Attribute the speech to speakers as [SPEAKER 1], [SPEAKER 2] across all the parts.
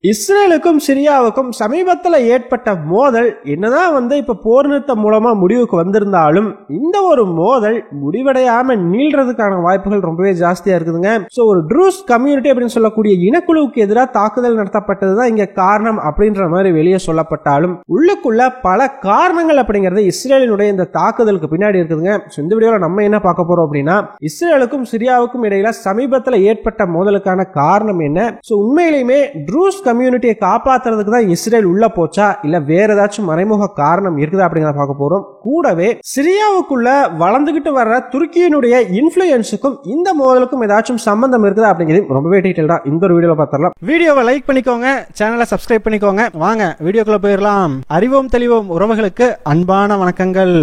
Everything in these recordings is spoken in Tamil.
[SPEAKER 1] இஸ்ரேலுக்கும் சிரியாவுக்கும் சமீபத்தில் ஏற்பட்ட மோதல் என்னதான் இப்ப போர் நிறுத்தம் மூலமா முடிவுக்கு வந்திருந்தாலும் இந்த ஒரு மோதல் முடிவடையாம நீள்றதுக்கான வாய்ப்புகள் ரொம்பவே ஜாஸ்தியா இருக்குதுங்க. ஒரு ட்ரூஸ் கம்யூனிட்டி அப்படின்னு சொல்லக்கூடிய இனக்குழுவுக்கு எதிராக தாக்குதல் நடத்தப்பட்டதுதான் இங்க காரணம் அப்படின்ற மாதிரி வெளியே சொல்லப்பட்டாலும் உள்ளுக்குள்ள பல காரணங்கள் அப்படிங்கறது இஸ்ரேலினுடைய இந்த தாக்குதலுக்கு பின்னாடி இருக்குதுங்க. இந்த வீடியோல நம்ம என்ன பார்க்க போறோம் அப்படின்னா, இஸ்ரேலுக்கும் சிரியாவுக்கும் இடையில சமீபத்தில் ஏற்பட்ட மோதலுக்கான காரணம் என்ன, உண்மையிலேயே ட்ரூஸ் கம்யூனிட்டியை காப்பாத்துறதுக்கு தான் இஸ்ரேல் உள்ள போச்சா இல்ல வேற ஏதாச்சும் மறைமுக காரணம் இருக்குதா அப்படிங்கறத பார்க்க போறோம். கூடவே சிரியாவுக்குள்ள வளர்ந்துகிட்டு வர்ற துருக்கியினுடைய இன்ஃப்ளூயன்ஸுக்கும் இந்த மோதலுக்கும் ஏதாச்சும் சம்பந்தம் இருக்குதா அப்படிங்கிறது ரொம்பவே டீடைலா இந்த ஒரு வீடியோல பார்த்தரலாம். வீடியோவை லைக் பண்ணிக்கோங்க, சேனலை சப்ஸ்கிரைப் பண்ணிக்கோங்க. வாங்க வீடியோக்குள்ள போயிடலாம். அறிவோம் தெளிவோம் உறவுகளுக்கு அன்பான வணக்கங்கள்.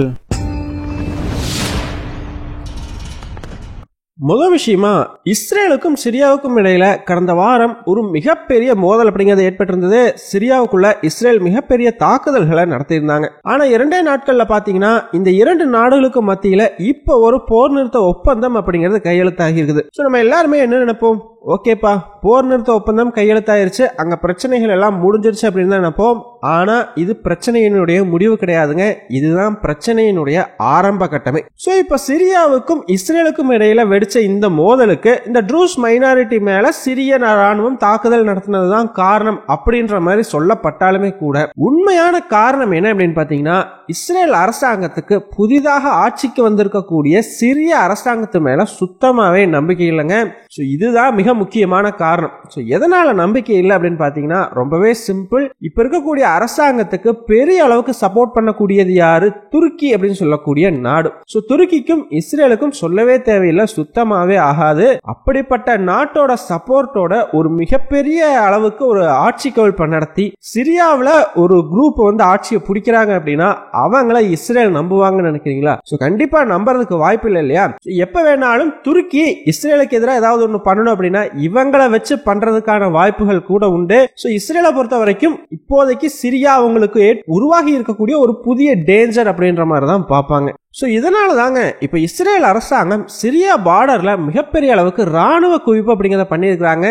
[SPEAKER 1] முதல் விஷயமா, இஸ்ரேலுக்கும் சிரியாவுக்கும் இடையில கடந்த வாரம் ஒரு மிகப்பெரிய மோதல் அப்படிங்கிறது ஏற்பட்டிருந்தது. சிரியாவுக்குள்ள இஸ்ரேல் மிகப்பெரிய தாக்குதல்களை நடத்தியிருந்தாங்க. ஆனா 2 நாட்கள்ல பாத்தீங்கன்னா இந்த 2 நாடுகளுக்கு மத்தியில இப்ப ஒரு போர் நிறுத்த ஒப்பந்தம் அப்படிங்கிறது கையெழுத்தாகி இருக்குது. நம்ம எல்லாருமே என்ன நினைப்போம், ஓகேப்பா போர் நிறுத்த ஒப்பந்தம் கையெழுத்தாயிருச்சு, அங்க பிரச்சனைகள் எல்லாம் முடிஞ்சிருச்சு அப்படின்னு தான் நினைப்போம். ஆனா இது பிரச்சனையினுடைய முடிவு கிடையாதுங்க, இதுதான் பிரச்சனையினுடைய ஆரம்ப கட்டமே. இப்ப சிரியாவுக்கும் இஸ்ரேலுக்கும் இடையில வெடிச்ச இந்த மோதலுக்கு இந்த ட்ரூஸ் மைனாரிட்டி மேல சிரிய ராணுவம் தாக்குதல் நடத்தினதுதான் காரணம் அப்படின்ற மாதிரி சொல்லப்பட்டாலுமே கூட உண்மையான காரணம் என்ன அப்படின்னு பாத்தீங்கன்னா, இஸ்ரேல் அரசாங்கத்துக்கு புதிதாக ஆட்சிக்கு வந்திருக்கக்கூடிய சிரிய அரசாங்கத்து மேல சுத்தமாவே நம்பிக்கை இல்லைங்க. இதுதான் மிக முக்கியமான காரணம். எதனால நம்பிக்கை இல்லை அப்படின்னு பாத்தீங்கன்னா ரொம்பவே சிம்பிள். இப்ப இருக்கக்கூடிய அரசாங்கத்துக்கு பெரிய அளவுக்கு சப்போர்ட் பண்ணக்கூடியது யாரு, துருக்கி அப்படின்னு சொல்லக்கூடிய நாடு. துருக்கிக்கும் இஸ்ரேலுக்கும் சொல்லவே தேவையில்லை, சுத்தமாவே ஆகாது. அப்படிப்பட்ட நாட்டோட சப்போர்ட்டோட ஒரு மிகப்பெரிய அளவுக்கு ஒரு ஆட்சி கவிழ்ப்பு நடத்தி சிரியாவில் ஒரு குரூப் ஆட்சியை பிடிக்கிறாங்க அப்படின்னா அவங்கள இஸ்ரேல் நம்புவாங்கன்னு நினைக்கிறீங்களா? கண்டிப்பா நம்புறதுக்கு வாய்ப்பு இல்லை இல்லையா? எப்ப வேணாலும் துருக்கி இஸ்ரேலுக்கு எதிராக ஏதாவது ஒண்ணு பண்ணணும் அப்படின்னா இவங்களை வச்சு பண்றதுக்கான வாய்ப்புகள் கூட உண்டு. இஸ்ரேலை பொறுத்த வரைக்கும் இப்போதைக்கு சிரியா அவங்களுக்கு உருவாகி இருக்கக்கூடிய ஒரு புதிய டேஞ்சர் அப்படின்ற மாதிரி தான் பார்ப்பாங்க. இதனால தாங்க இப்ப இஸ்ரேல் அரசாங்கம் சிரியா பார்டர்ல மிகப்பெரிய அளவுக்கு ராணுவ குவிப்பு அப்படிங்கறத பண்ணிருக்காங்க.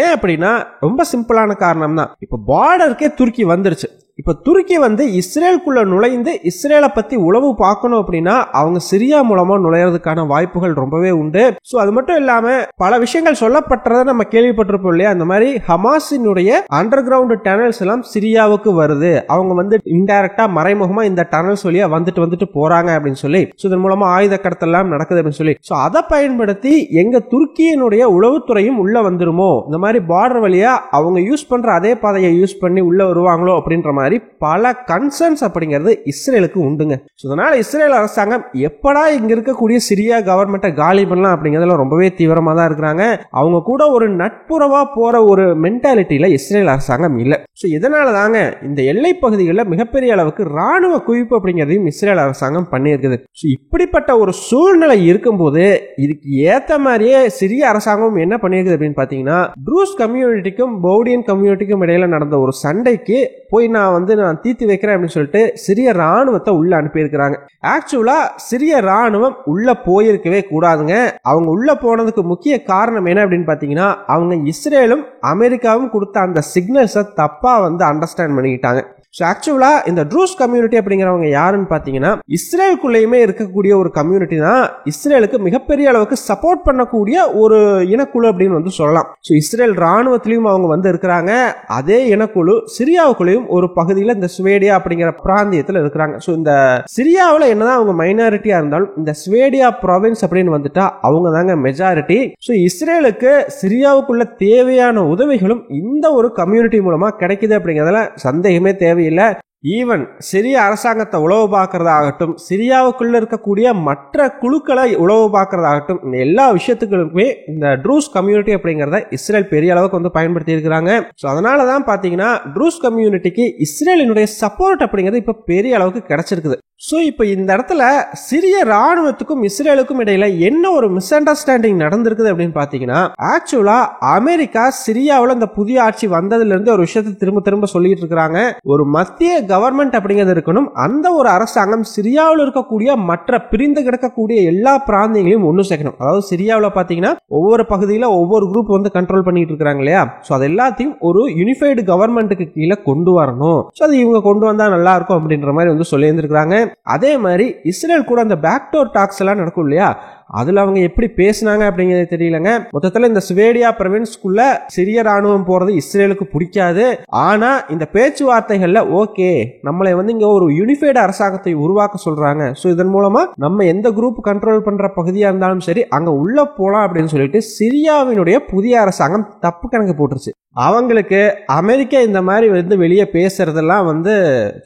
[SPEAKER 1] ஏன் அப்படின்னா ரொம்ப சிம்பிளான காரணம் தான். இப்ப பார்டருக்கே துருக்கி வந்துருச்சு. இப்ப துருக்கி இஸ்ரேலுக்குள்ள நுழைந்து இஸ்ரேலை பத்தி உளவு பார்க்கணும் அப்படின்னா அவங்க சிரியா மூலமா நுழையறதுக்கான வாய்ப்புகள் ரொம்பவே உண்டு. அது மட்டும் இல்லாம பல விஷயங்கள் சொல்லப்பட்டதை நம்ம கேள்விப்பட்டிருப்போம் இல்லையா? அந்த மாதிரி ஹமாஸினுடைய அண்டர் கிரவுண்ட் டனல்ஸ் எல்லாம் சிரியாவுக்கு வருது, அவங்க இன்டைரக்டா மறைமுகமா இந்த டனல்ஸ் வழியா வந்துட்டு போறாங்க அப்படின்னு சொல்லி, இதன் மூலமா ஆயுத கடத்தலாம் நடக்குது அப்படின்னு சொல்லி, அதை பயன்படுத்தி எங்க துருக்கியினுடைய உளவுத்துறையும் உள்ள வந்துருமோ, இந்த மாதிரி பார்டர் வழியா அவங்க யூஸ் பண்ற அதே பாதையை யூஸ் பண்ணி உள்ள வருவாங்களோ அப்படின்ற மாதிரி பல கன்சர்ன்ஸ் அப்படிங்கிறது இஸ்ரேலுக்கு உண்டுங்க. அதனால இஸ்ரேல் அரசாங்கம் எப்படா இங்க இருக்கக்கூடிய சிரியா கவர்மெண்ட்டை காலி பண்ணலாம் அப்படிங்கிறதுல ரொம்பவே தீவிரமா தான் இருக்கிறாங்க. அவங்க கூட ஒரு நட்புறவா போற ஒரு மென்டாலிட்டியில இஸ்ரேல் அரசாங்கம் இல்ல. இதனால தாங்க இந்த எல்லை பகுதிகளில் மிகப்பெரிய அளவுக்கு ராணுவ குவிப்பு அப்படிங்கிறதையும் இஸ்ரேல் அரசாங்கம் பண்ணியிருக்குது. இப்படிப்பட்ட ஒரு சூழ்நிலை இருக்கும்போது இதுக்கு ஏத்த மாதிரியே சிரிய அரசாங்கம் என்ன பண்ணியிருக்குது அப்படின்னு பாத்தீங்கன்னா, ட்ரூஸ் கம்யூனிட்டிக்கும் பௌடியன் கம்யூனிட்டிக்கும் இடையில நடந்த ஒரு சண்டைக்கு போய் நான் தீர்த்து வைக்கிறேன் அப்படின்னு சொல்லிட்டு சிரிய ராணுவத்தை உள்ள அனுப்பியிருக்கிறாங்க. ஆக்சுவலா சிரிய ராணுவம் உள்ள போயிருக்கவே கூடாதுங்க. அவங்க உள்ள போனதுக்கு முக்கிய காரணம் என்ன அப்படின்னு பாத்தீங்கன்னா, அவங்க இஸ்ரேலும் அமெரிக்காவும் கொடுத்த அந்த சிக்னல்ஸை தப்பா அண்டர்ஸ்டாண்ட் பண்ணிக்கிட்டாங்க. ஆக்சுவலா இந்த ட்ரூஸ் கம்யூனிட்டி அப்படிங்கிறவங்க யாருன்னு பாத்தீங்கன்னா இஸ்ரேலுக்குள்ளேயுமே இருக்கக்கூடிய ஒரு கம்யூனிட்டி தான். இஸ்ரேலுக்கு மிகப்பெரிய அளவுக்கு சப்போர்ட் பண்ணக்கூடிய ஒரு இனக்குழு அப்படின்னு சொல்லலாம். இஸ்ரேல் ராணுவத்திலையும் அவங்க இருக்கிறாங்க. அதே இனக்குழு சிரியாவுக்குள்ளேயும் ஒரு பகுதியில் இந்த ஸ்வேடியா அப்படிங்கிற பிராந்தியத்தில் இருக்கிறாங்க. இந்த சிரியாவில் என்னதான் அவங்க மைனாரிட்டியா இருந்தாலும் இந்த ஸ்வேடியா ப்ராவின்ஸ் அப்படின்னு வந்துட்டா அவங்க தாங்க மெஜாரிட்டி. இஸ்ரேலுக்கு சிரியாவுக்குள்ள தேவையான உதவிகளும் இந்த ஒரு கம்யூனிட்டி மூலமா கிடைக்குது அப்படிங்கிறதுல சந்தேகமே தேவை இல்ல. ஈவன் சிரிய அரசாங்கத்தை உளவு பார்க்கறதாகட்டும், சிரியாவுக்குள்ள இருக்கக்கூடிய மற்ற குழுக்களை உளவு பார்க்கறதாகட்டும், இந்த எல்லா விஷயத்துக்குமே இந்த ட்ரூஸ் கம்யூனிட்டி அப்படிங்கறத இஸ்ரேல் பெரிய அளவுக்கு பயன்படுத்தி இருக்கிறாங்க. அதனாலதான் பாத்தீங்கன்னா ட்ரூஸ் கம்யூனிட்டிக்கு இஸ்ரேலினுடைய சப்போர்ட் அப்படிங்கிறது இப்ப பெரிய அளவுக்கு கிடைச்சிருக்குது. சோ இப்போ இந்த இடத்துல சிரிய ராணுவத்துக்கும் இஸ்ரேலுக்கும் இடையில என்ன ஒரு மிஸ் அண்டர்ஸ்டாண்டிங் நடந்திருக்குது அப்படின்னு பாத்தீங்கன்னா, ஆக்சுவலா அமெரிக்கா சிரியாவுல இந்த புதிய ஆட்சி வந்ததுல இருந்து ஒரு விஷயத்தை திரும்ப திரும்ப சொல்லிட்டு இருக்காங்க. ஒரு மத்திய கவர்மெண்ட் அப்படிங்கிறது இருக்கணும். அந்த ஒரு அரசாங்கம் சிரியாவில் இருக்கக்கூடிய மற்ற பிரிந்து கிடக்கக்கூடிய எல்லா பிராந்தியங்களையும் ஒன்னு சேர்க்கணும். அதாவது சிரியாவில் பாத்தீங்கன்னா ஒவ்வொரு பகுதியில ஒவ்வொரு குரூப் வந்து கண்ட்ரோல் பண்ணிட்டு இருக்காங்க இல்லையா? சோ அது எல்லாத்தையும் ஒரு யூனிஃபைடு கவர்மெண்ட்டுக்கு கீழே கொண்டு வரணும். சோ அது இவங்க கொண்டு வந்தா நல்லா இருக்கும் அப்படின்ற மாதிரி வந்து சொல்லி இருந்திருக்காங்க. அதே மாதிரி இஸ்ரேல் கூட அந்த பேக்டோர் டாக்ஸ் எல்லாம் நடக்கும் இல்லையா? அதுல அவங்க எப்படி பேசினாங்க அப்படிங்கிறது தெரியலங்க. மொத்தத்துல இந்த ஸ்வேடியா ப்ரொவின்ஸ்க்குள்ள சிரிய ராணுவம் போறது இஸ்ரேலுக்கு பிடிக்காது. ஆனா இந்த பேச்சுவார்த்தைகள்ல ஓகே, நம்மளை வந்து இங்க ஒரு யூனிஃபைடு அரசாங்கத்தை உருவாக்க சொல்றாங்க. சோ இதன் மூலமா நம்ம எந்த குரூப் கண்ட்ரோல் பண்ற பகுதியா இருந்தாலும் சரி அங்க உள்ள போலாம் அப்படின்னு சொல்லிட்டு சிரியாவினுடைய புதிய அரசாங்கம் தப்பு கணக்கு போட்டுருச்சு. அவங்களுக்கு அமெரிக்கா இந்த மாதிரி வந்து வெளியே பேசுறதெல்லாம் வந்து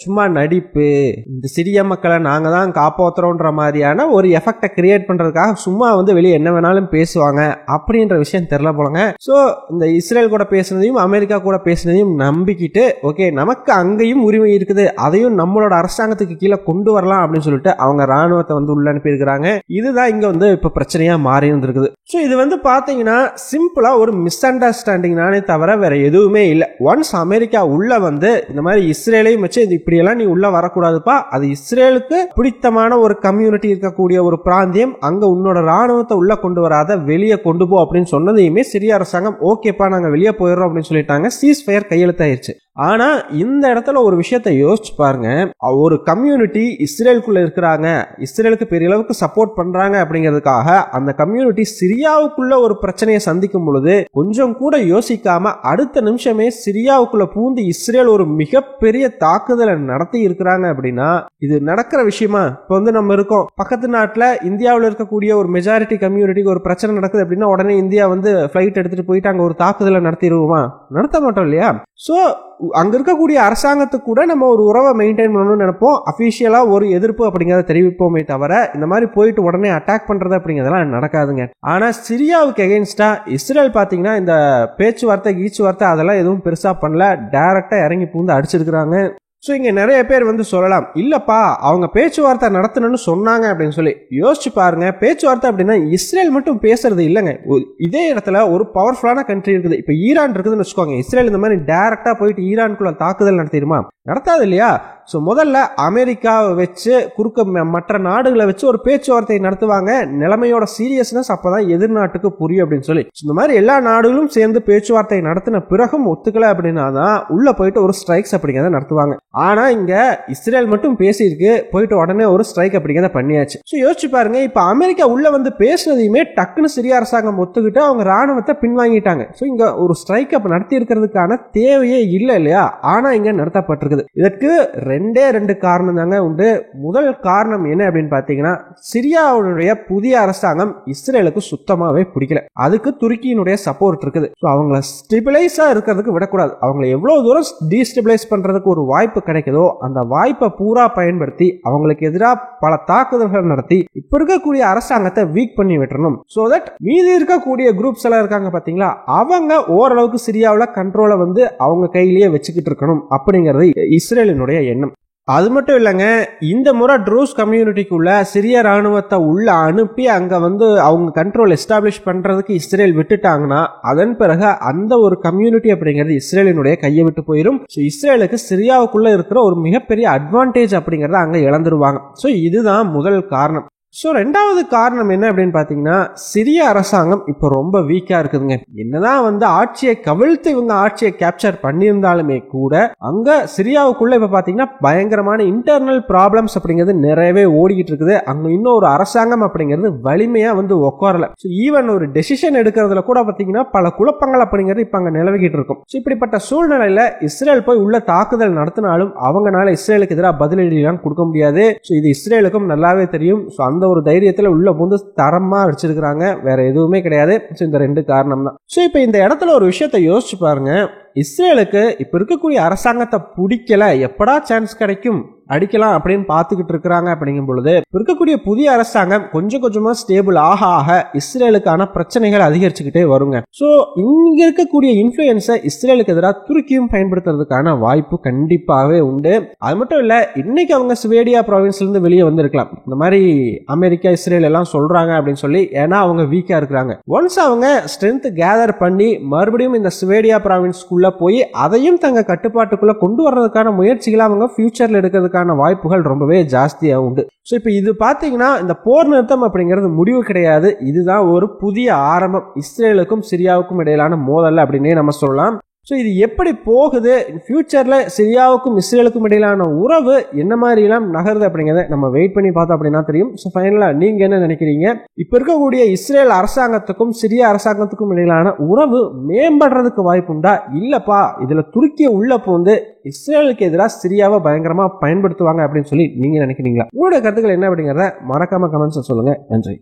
[SPEAKER 1] சும்மா நடிப்பு, இந்த சிரிய மக்களை நாங்க தான் காப்பாத்துறோன்ற மாதிரியான ஒரு எஃபெக்டை கிரியேட் பண்றதுக்காக சும்மா வந்து வெளியே என்ன வேணாலும் பேசுவாங்க அப்படின்ற விஷயம் தெரியல போலங்க. சோ இந்த இஸ்ரேல் கூட பேசுனதையும் அமெரிக்கா கூட பேசுனதையும் நம்பிக்கிட்டு ஓகே நமக்கு அங்கேயும் உரிமை இருக்குது, அதையும் நம்மளோட அரசாங்கத்துக்கு கீழே கொண்டு வரலாம் அப்படின்னு சொல்லிட்டு அவங்க ராணுவத்தை வந்து உள்ள அனுப்பி இருக்கிறாங்க. இதுதான் இங்க வந்து இப்ப பிரச்சனையா மாறி இருந்திருக்குது. சோ இது வந்து பாத்தீங்கன்னா சிம்பிளா ஒரு மிஸ் அண்டர்ஸ்டாண்டிங் தானே தவிர வேற எதுவுமே இல்ல. ஒன்ஸ் அமெரிக்கா உள்ள வந்து இந்த மாதிரி இஸ்ரேலையும் வச்சு இப்படி எல்லாம் நீ உள்ள வரக்கூடாதுப்பா, அது இஸ்ரேலுக்கு பிடித்தமான ஒரு கம்யூனிட்டி இருக்கக்கூடிய ஒரு பிராந்தியம், அங்க உன்னோட ராணுவத்தை உள்ள கொண்டு வராத வெளியே கொண்டு போ அப்படின்னு சொன்னதையுமே சிரிய அரசாங்கம் ஓகேப்பா நாங்க வெளியே போயிடுறோம் அப்படின்னு சொல்லிட்டாங்க. சீஸ் ஃபயர் கையெழுத்தாயிருச்சு. ஆனா இந்த இடத்துல ஒரு விஷயத்தை யோசிச்சு பாருங்க, ஒரு கம்யூனிட்டி இஸ்ரேலுக்குள்ள இருக்கிறாங்க, இஸ்ரேலுக்கு பெரிய அளவுக்கு சப்போர்ட் பண்றாங்க அப்படிங்கிறதுக்காக அந்த கம்யூனிட்டி சிரியாவுக்குள்ள ஒரு பிரச்சனையை சந்திக்கும் பொழுது கொஞ்சம் கூட யோசிக்காம அடுத்த நிமிஷமே சிரியாவுக்குள்ள பூந்து இஸ்ரேல் ஒரு மிகப்பெரிய தாக்குதலை நடத்தி இருக்கிறாங்க அப்படின்னா இது நடக்கிற விஷயமா? இப்ப வந்து நம்ம இருக்கோம் பக்கத்து நாட்டுல இந்தியாவில் இருக்கக்கூடிய ஒரு மெஜாரிட்டி கம்யூனிட்டிக்கு ஒரு பிரச்சனை நடக்குது அப்படின்னா உடனே இந்தியா வந்து பிளைட் எடுத்துட்டு போயிட்டு அங்க ஒரு தாக்குதலை நடத்திடுவோமா? நடத்த மாட்டோம் இல்லையா? சோ அங்க இருக்கக்கூடிய அரசாங்கத்துக்கு கூட நம்ம ஒரு உறவை மெயின்டைன் பண்ணணும்னு நினைப்போம், அபிஷியலா ஒரு எதிர்ப்பு அப்படிங்கறத தெரிவிப்போமே தவிர இந்த மாதிரி போயிட்டு உடனே அட்டாக் பண்றது அப்படிங்கறதெல்லாம் நடக்காதுங்க. ஆனா சிரியாவுக்கு எகென்ஸ்டா இஸ்ரேல் பாத்தீங்கன்னா இந்த பேச்சுவார்த்தை கீச்சுவார்த்தை அதெல்லாம் எதுவும் பெருசா பண்ணல, டைரக்டா இறங்கி பூந்து அடிச்சிருக்காங்க. சோ இங்க நிறைய பேர் வந்து சொல்லலாம் இல்லப்பா அவங்க பேச்சுவார்த்தை நடத்தணும்னு சொன்னாங்க அப்படின்னு சொல்லி. யோசிச்சு பாருங்க, பேச்சுவார்த்தை அப்படின்னா இஸ்ரேல் மட்டும் பேசுறது இல்லைங்க. இதே இடத்துல ஒரு பவர்ஃபுல்லான கண்ட்ரி இருக்குது. இப்ப ஈரான் இருக்குதுன்னு வச்சுக்கோங்க. இஸ்ரேல் இந்த மாதிரி டைரக்டா போயிட்டு ஈரானுக்குள்ள தாக்குதல் நடத்திடுமா? நடத்தாது இல்லையா? சோ முதல்ல அமெரிக்காவை வச்சு குறுக்க மற்ற நாடுகளை வச்சு ஒரு பேச்சுவார்த்தை நடத்துவாங்க. நிலைமையோட சீரியஸ்னஸ் அப்பதான் எதிர்நாட்டுக்கு புரியும் அப்படின்னு சொல்லி. இந்த மாதிரி எல்லா நாடுகளும் சேர்ந்து பேச்சுவார்த்தை நடத்தின பிறகும் ஒத்துக்கல அப்படின்னா தான் உள்ள போயிட்டு ஒரு ஸ்ட்ரைக்ஸ் அப்படிங்கிறத நடத்துவாங்க. ஆனா இங்க இஸ்ரேல் மட்டும் பேசியிருக்கு, போயிட்டு உடனே ஒரு ஸ்ட்ரைக் அப்படிங்கிறத பண்ணியாச்சு. சோ யோசிச்சு பாருங்க, இப்ப அமெரிக்கா உள்ள வந்து பேசினதையுமே டக்குன்னு சிரிய அரசாங்கம் ஒத்துக்கிட்டு அவங்க ராணுவத்தை பின்வாங்கிட்டாங்க. சோ இங்க ஒரு ஸ்ட்ரைக் அப்ப நடத்தி இருக்கிறதுக்கான தேவையே இல்லை இல்லையா? ஆனா இங்க நடத்தப்பட்டிருக்குது. இதற்கு ரெண்டு காரணம் தாங்க உண்டு. முதல் காரணம் என்ன அப்படின்னு பாத்தீங்கன்னா, சிரியாவுடைய புதிய அரசாங்கம் இஸ்ரேலுக்கு சுத்தமாவே பிடிக்கல. அதுக்கு துருக்கியினுடைய சப்போர்ட் இருக்குது. அவங்கள ஸ்டெபிலைஸா இருக்கிறதுக்கு விடக்கூடாது. அவங்களை எவ்வளவு தூரம் டீஸ்டெபிலைஸ் பண்றதுக்கு ஒரு வாய்ப்பு கிடைக்குதோ அந்த வாய்ப்பை பூரா பயன்படுத்தி அவங்களுக்கு எதிராக பல தாக்குதல்கள் நடத்தி இப்ப இருக்கக்கூடிய அரசாங்கத்தை வீக் பண்ணி விட்டுறணும். சோ தட் மீதி இருக்கக்கூடிய குரூப்ஸ் எல்லாம் இருக்காங்க பாத்தீங்களா, அவங்க ஓரளவுக்கு சிரியாவில் கண்ட்ரோலை வந்து அவங்க கையிலேயே வச்சுக்கிட்டு இருக்கணும் அப்படிங்கிறது இஸ்ரேலினுடைய எண்ணம். அது மட்டும் இல்லைங்க, இந்த முறை ட்ரூஸ் கம்யூனிட்டிக்குள்ள சிரிய ராணுவத்தை உள்ள அனுப்பி அங்க வந்து அவங்க கண்ட்ரோல் எஸ்டாப்ளிஷ் பண்றதுக்கு இஸ்ரேல் விட்டுட்டாங்கன்னா அதன் பிறகு அந்த ஒரு கம்யூனிட்டி அப்படிங்கிறது இஸ்ரேலினுடைய கையை விட்டு போயிடும். இஸ்ரேலுக்கு சிரியாவுக்குள்ள இருக்கிற ஒரு மிகப்பெரிய அட்வான்டேஜ் அப்படிங்கறத அங்க இழந்துருவாங்க. சோ இதுதான் முதல் காரணம். சோ ரெண்டாவது காரணம் என்ன அப்படின்னு பாத்தீங்கன்னா, சிரிய அரசாங்கம் இப்ப ரொம்ப வீக்கா இருக்குதுங்க. என்னதான் வந்து ஆட்சியை கவிழ்த்து இவங்க ஆட்சியை கேப்சர் பண்ணியிருந்தாலுமே கூட அங்க சிரியாவுக்குள்ள இப்ப பாத்தீங்கன்னா பயங்கரமான இன்டர்னல் ப்ராப்ளம்ஸ் அப்படிங்கிறது நிறையவே ஓடிக்கிட்டு இருக்குது. அங்க இன்னும் ஒரு அரசாங்கம் அப்படிங்கிறது வலிமையா வந்து உட்காரல. ஈவன் ஒரு டெசிஷன் எடுக்கிறதுல கூட பாத்தீங்கன்னா பல குழப்பங்கள் அப்படிங்கிறது இப்ப அங்க நிலவிக்கிட்டு இருக்கும். இப்படிப்பட்ட சூழ்நிலையில இஸ்ரேல் போய் உள்ள தாக்குதல் நடத்தினாலும் அவங்களால இஸ்ரேலுக்கு எதிராக பதிலடி எல்லாம் கொடுக்க முடியாது. இது இஸ்ரேலுக்கும் நல்லாவே தெரியும். அந்த ஒரு தைரியத்துல உள்ள வந்து தரமா வச்சிருக்காங்க, வேற எதுவுமே கிடையாது. இந்த ரெண்டு காரணம் தான். சோ இப்ப இந்த இடத்துல ஒரு விஷயத்தை யோசிச்சு பாருங்க, இஸ்ரேலுக்கு இப்ப இருக்கக்கூடிய அரசாங்கத்தை பிடிக்கல, எப்படா சான்ஸ் கிடைக்கும் அடிக்கலாம் அப்படின்னு பார்த்துக்கிட்டு இருக்கிறாங்க. அப்படிங்கும் பொழுது இருக்கக்கூடிய புதிய அரசாங்கம் கொஞ்சம் கொஞ்சமா ஸ்டேபிள் ஆக ஆக இஸ்ரேலுக்கான பிரச்சனைகள் அதிகரிச்சுக்கிட்டே வருங்க. சோ இங்க இருக்கக்கூடிய இன்ஃப்ளூயன்ஸை இஸ்ரேலுக்கு எதிராக துருக்கியும் பயன்படுத்துறதுக்கான வாய்ப்பு கண்டிப்பாகவே உண்டு. அது மட்டும் இல்ல, இன்னைக்கு அவங்க ஸ்வேடியா ப்ராவின்ஸ்ல இருந்து வெளியே வந்திருக்கலாம், இந்த மாதிரி அமெரிக்கா இஸ்ரேல் எல்லாம் சொல்றாங்க அப்படின்னு சொல்லி. ஏன்னா அவங்க வீக்கா இருக்கிறாங்க. ஒன்ஸ் அவங்க ஸ்ட்ரென்த் கேதர் பண்ணி மறுபடியும் இந்த ஸ்வேடியா ப்ராவின்ஸ்குள்ள போய் அதையும் தங்க கட்டுப்பாட்டுக்குள்ள கொண்டு வர்றதுக்கான முயற்சிகளை அவங்க ஃபியூச்சர்ல எடுக்கிறதுக்கான வாய்ப்புகள் ரொம்பவே ஜாஸ்தியா உண்டு. சோ இப்ப இது பாத்தீங்கன்னா இந்த போர் நிறுத்தம் அப்படிங்கிறது முடிவு கிடையாது. இதுதான் ஒரு புதிய ஆரம்பம் இஸ்ரேலுக்கும் சிரியாவுக்கும் இடையிலான மோதல் அப்படின்னே நம்ம சொல்லலாம். ஸோ இது எப்படி போகுது, ஃபியூச்சர்ல சிரியாவுக்கும் இஸ்ரேலுக்கும் இடையிலான உறவு என்ன மாதிரி எல்லாம் நகருது அப்படிங்கிறத நம்ம வெயிட் பண்ணி பார்த்தோம் அப்படின்னா தெரியும். ஸோ ஃபைனலா நீங்க என்ன நினைக்கிறீங்க? இப்ப இருக்கக்கூடிய இஸ்ரேல் அரசாங்கத்துக்கும் சிரியா அரசாங்கத்துக்கும் இடையிலான உறவு மேம்படுறதுக்கு வாய்ப்பு உண்டா, இல்லப்பா இதுல துருக்கிய உள்ள போந்து இஸ்ரேலுக்கு எதிராக சிரியாவை பயங்கரமா பயன்படுத்துவாங்க அப்படின்னு சொல்லி நீங்க நினைக்கிறீங்களா? உங்களோட கருத்துக்கள் என்ன அப்படிங்கிறத மறக்காம கமெண்ட்ஸ் சொல்லுங்க. நன்றி.